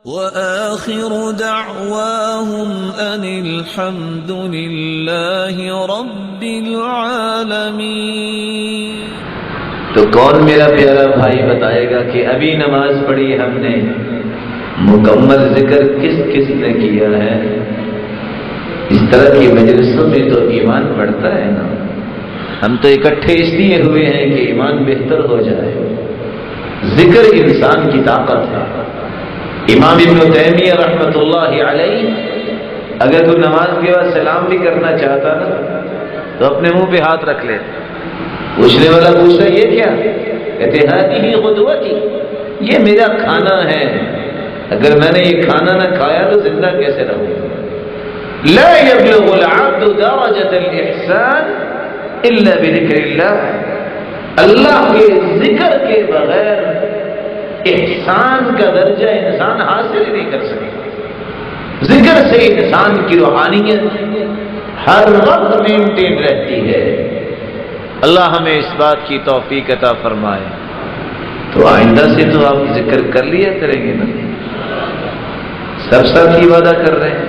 وآخر دعواهم أن الحمد لله رب العالمين۔ تو کون میرا پیارا بھائی بتائے گا کہ ابھی نماز پڑھی ہم نے، مکمل ذکر کس کس نے کیا ہے؟ اس طرح کی مجلسوں میں تو ایمان بڑھتا ہے نا۔ ہم تو اکٹھے اس لیے ہوئے ہیں کہ ایمان بہتر ہو جائے۔ ذکر انسان کی طاقت ہے۔ امام ابن تیمیہ رحمۃ اللہ علیہ اگر کوئی نماز کے بعد سلام بھی کرنا چاہتا نا تو اپنے منہ پہ ہاتھ رکھ لیتا۔ پوچھنے والا پوچھتا یہ کیا؟ کہتے ہذہ غدوتی، یہ میرا کھانا ہے، اگر میں نے یہ کھانا نہ کھایا تو زندہ کیسے رہوں؟ لا يبلغ العبد درجة الإحسان إلا بذكر الله، اللہ کے ذکر کے بغیر احسان کا درجہ انسان حاصل ہی نہیں کر سکے۔ ذکر سے انسان کی روحانیت ہر وقت مینٹین رہتی ہے۔ اللہ ہمیں اس بات کی توفیق عطا فرمائے۔ تو آئندہ سے تو آپ ذکر کر لیا کریں گے نا، سب ساتھ ہی وعدہ کر رہے ہیں۔